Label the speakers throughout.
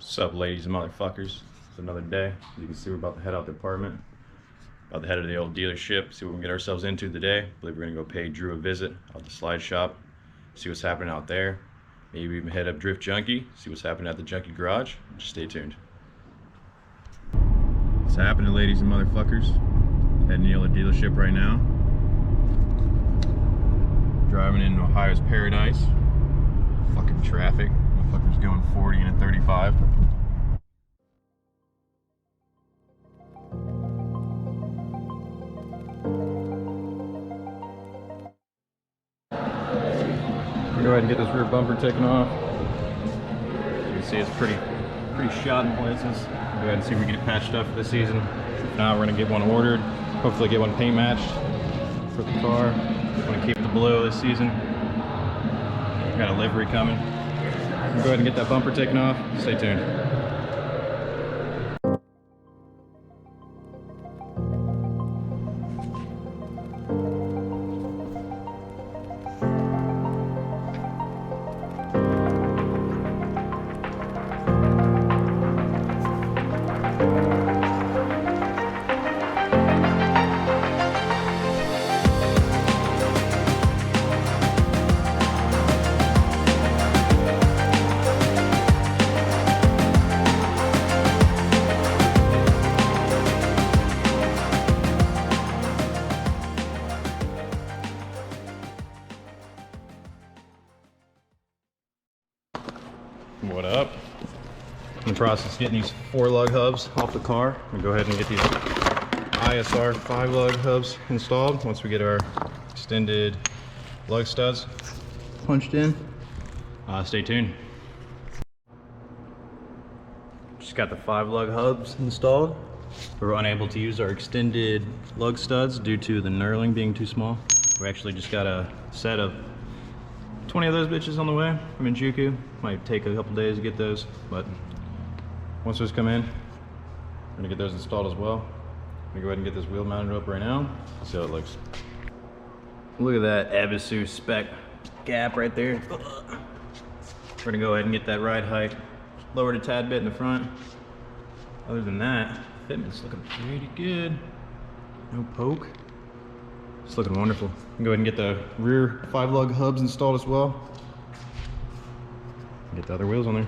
Speaker 1: What's up, ladies and motherfuckers? It's another day. As you can see, we're about to head out the apartment. About to head to the old dealership, see what we can get ourselves into today. I believe we're gonna go pay Drew a visit out the slide shop, see what's happening out there. Maybe even head up Drift Junkie, see what's happening at the Junkie Garage. Just stay tuned. What's happening, ladies and motherfuckers? Heading to the old dealership right now. Driving into Ohio's paradise. Fucking traffic. Motherfuckers going 40 and a 35. Go ahead and get this rear bumper taken off. As you can see, it's pretty shot in places. Go ahead and see if we can get it patched up for this season. If not, we're gonna get one ordered. Hopefully get one paint matched for the car. Want to keep the blue this season. Got a livery coming. Go ahead and get that bumper taken off. Stay tuned. What up? In the process of getting these 4-lug hubs off the car. I'm gonna go ahead and get these ISR 5-lug hubs installed once we get our extended lug studs punched in. Stay tuned. Just got the 5-lug hubs installed. We were unable to use our extended lug studs due to the knurling being too small. We actually just got a set of 20 of those bitches on the way from Injuku. Might take a couple days to get those, but once those come in, we're gonna get those installed as well. I'm gonna go ahead and get this wheel mounted up right now. See how it looks. Look at that Ebisu spec gap right there. We're gonna go ahead and get that ride height lowered a tad bit in the front. Other than that, fitment's looking pretty good. No poke. It's looking wonderful. Go ahead and get the rear 5-lug hubs installed as well. Get the other wheels on there.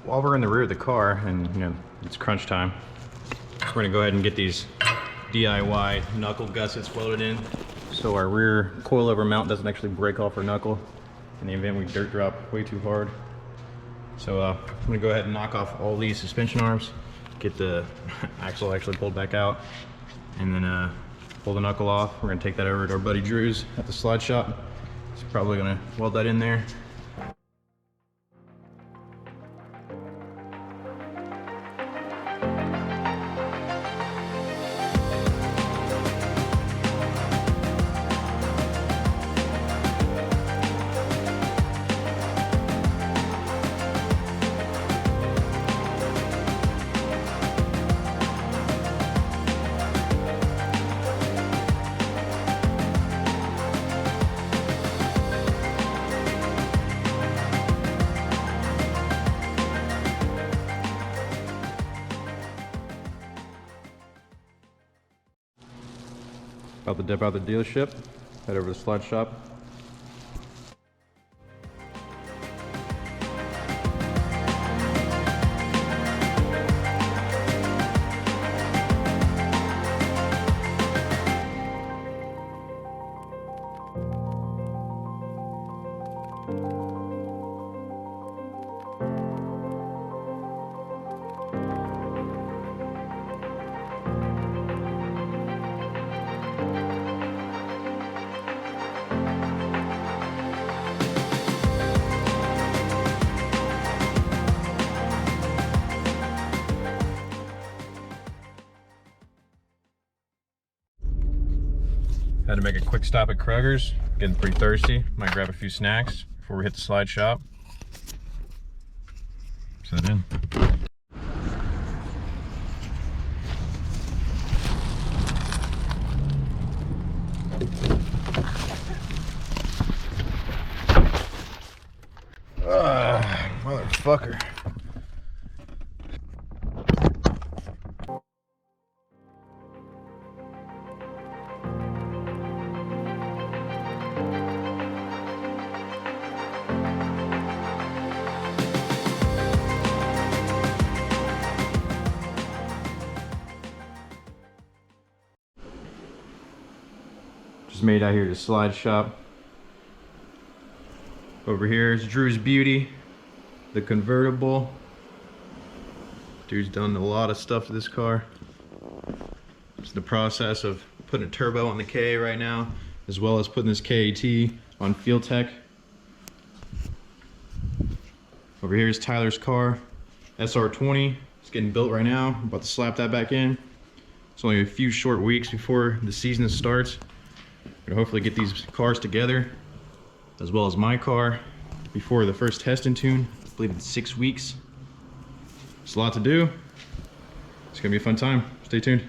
Speaker 1: While we're in the rear of the car and it's crunch time, we're gonna go ahead and get these DIY knuckle gussets welded in so our rear coilover mount doesn't actually break off our knuckle in the event we dirt drop way too hard. So I'm gonna go ahead and knock off all these suspension arms, get the axle actually pulled back out, and then pull the knuckle off. We're gonna take that over to our buddy Drew's at the slide shop. He's probably gonna weld that in there. About to dip out the dealership, head over to the slide shop. Had to make a quick stop at Kroger's. Getting pretty thirsty. Might grab a few snacks before we hit the slide shop. Set it in. Motherfucker. Just made out here to slide shop. Over here is Drew's Beauty, the convertible. Dude's done a lot of stuff to this car. It's the process of putting a turbo on the K right now, as well as putting this KAT on Field Tech. Over here is Tyler's car, SR20. It's getting built right now. I'm about to slap that back in. It's only a few short weeks before the season starts. We're gonna hopefully get these cars together, as well as my car, before the first test and tune. I believe it's 6 weeks. It's a lot to do. It's gonna be a fun time. Stay tuned.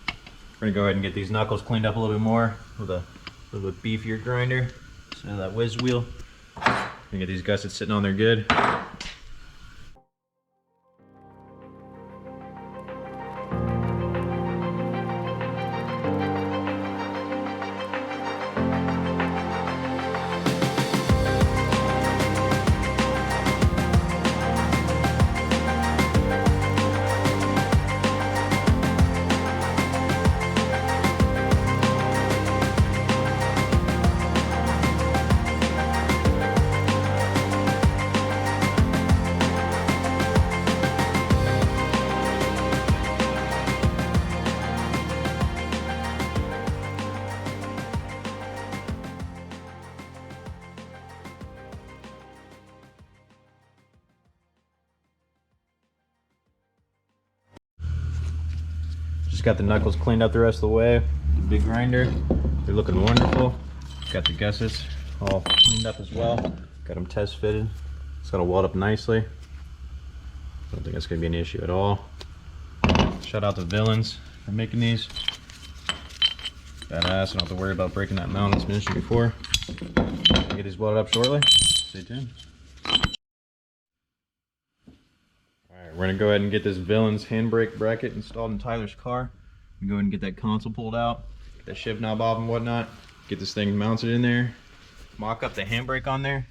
Speaker 1: We're gonna go ahead and get these knuckles cleaned up a little bit more with a little bit beefier grinder. So that whiz wheel. Gonna get these gussets sitting on there good. Just got the knuckles cleaned up the rest of the way. The big grinder, they're looking wonderful. Got the gussets all cleaned up as well. Got them test fitted. It's gonna weld up nicely. I don't think that's gonna be an issue at all. Shout out to Villains for making these. Badass, I don't have to worry about breaking that mount that's been mentioned before. I'll get these welded up shortly. Stay tuned. Alright, we're gonna go ahead and get this Villains handbrake bracket installed in Tyler's car. And go ahead and get that console pulled out, get that shift knob off and whatnot, get this thing mounted in there, mock up the handbrake on there,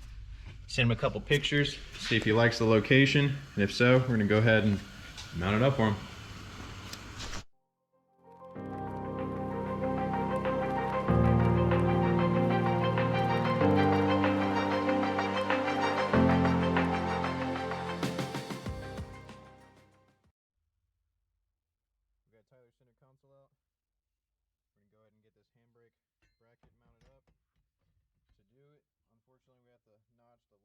Speaker 1: send him a couple pictures, see if he likes the location, and if so, we're gonna go ahead and mount it up for him. Tyler center console out. We're gonna go ahead and get this handbrake bracket mounted up. To do it, unfortunately we have to notch the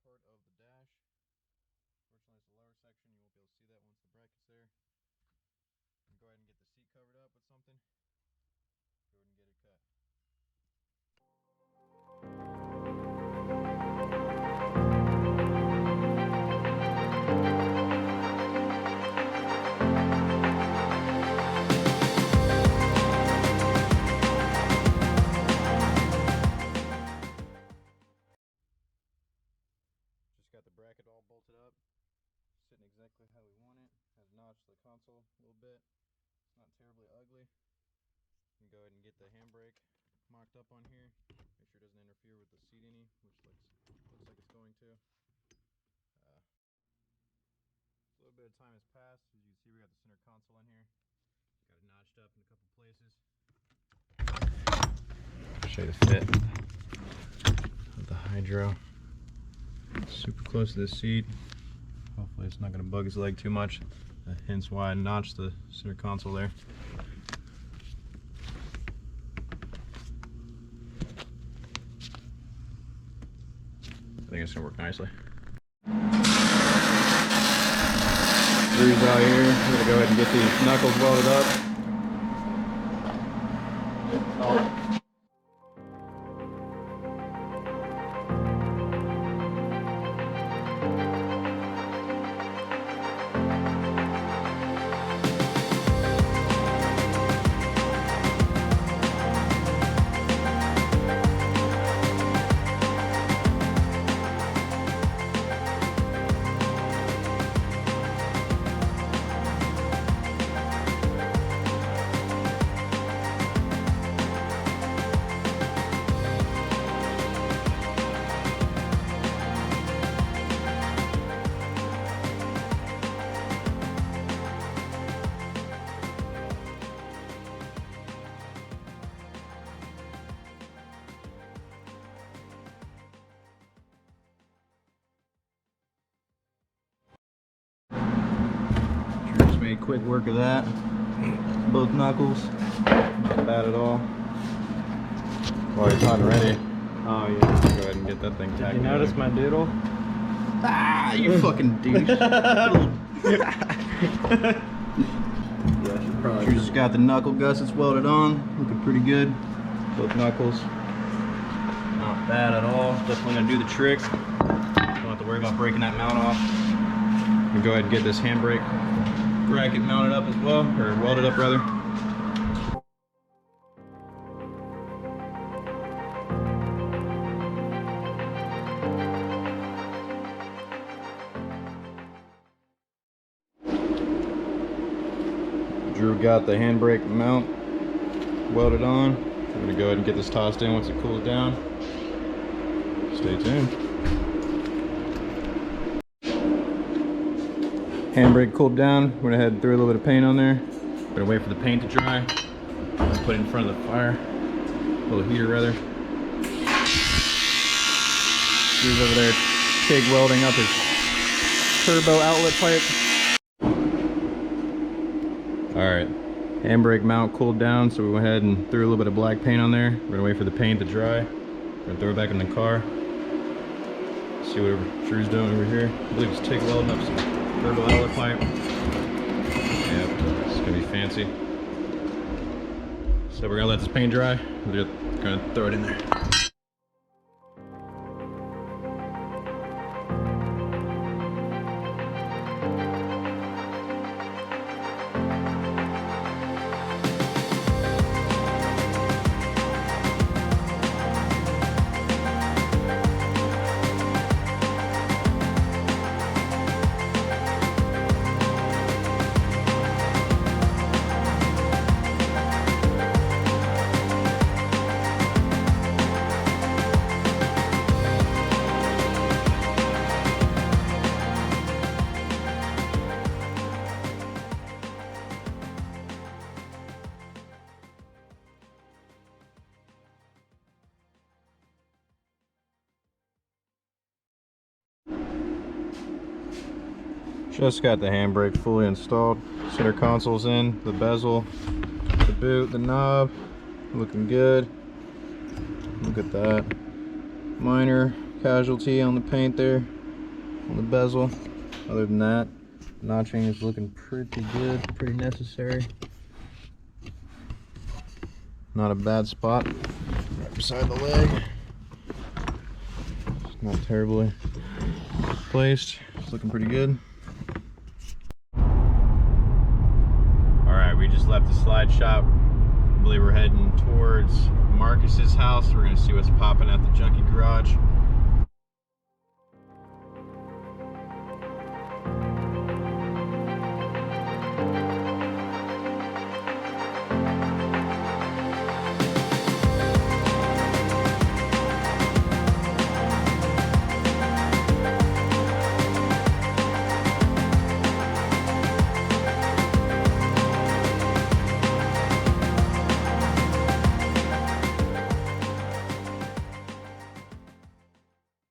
Speaker 1: lower part of the dash. Fortunately it's the lower section, you won't be able to see that once the bracket's there. And go ahead and get the seat covered up with something. Go ahead and get it cut. Got the bracket all bolted up, sitting exactly how we want it. Has notched the console a little bit. It's not terribly ugly. Go ahead and get the handbrake mocked up on here. Make sure it doesn't interfere with the seat any, which looks like it's going to. A little bit of time has passed. As you can see, we got the center console in here. Got it notched up in a couple places. Show you the fit of the Hydro. Super close to the seat. Hopefully it's not going to bug his leg too much. Hence why I notched the center console there. I think it's going to work nicely. Screws out here. We're going to go ahead and get these knuckles welded up. Just made quick work of that. Both knuckles. Not bad at all. Well, it's hot and ready.
Speaker 2: Oh yeah.
Speaker 1: Go ahead and get that thing tacked.
Speaker 2: You notice my doodle?
Speaker 1: Ah, you fucking douche. You just got the knuckle gussets welded on. Looking pretty good. Both knuckles. Not bad at all. Definitely gonna do the trick. Don't have to worry about breaking that mount off. We'll go ahead and get this handbrake bracket mounted up as well, or welded up rather. Drew got the handbrake mount welded on. I'm gonna go ahead and get this tossed in once it cools down. Stay tuned. Handbrake cooled down. Went ahead and threw a little bit of paint on there. Gonna wait for the paint to dry. Put it in front of the fire. A little heater rather. Drew's over there TIG welding up his turbo outlet pipe. Alright, handbrake mount cooled down, so we went ahead and threw a little bit of black paint on there. We're gonna wait for the paint to dry. We're gonna throw it back in the car. See what Drew's doing over here. I believe he's TIG welding up some turbo outlet pipe. Yep, it's gonna be fancy. So we're gonna let this paint dry. We're gonna throw it in there. Just got the handbrake fully installed. Center console's in, the bezel, the boot, the knob, looking good. Look at that. Minor casualty on the paint there, on the bezel. Other than that, notching is looking pretty good, pretty necessary. Not a bad spot, right beside the leg. It's not terribly placed, it's looking pretty good. We just left the slide shop. I believe we're heading towards Marcus's house. We're gonna see what's popping at the junkie garage.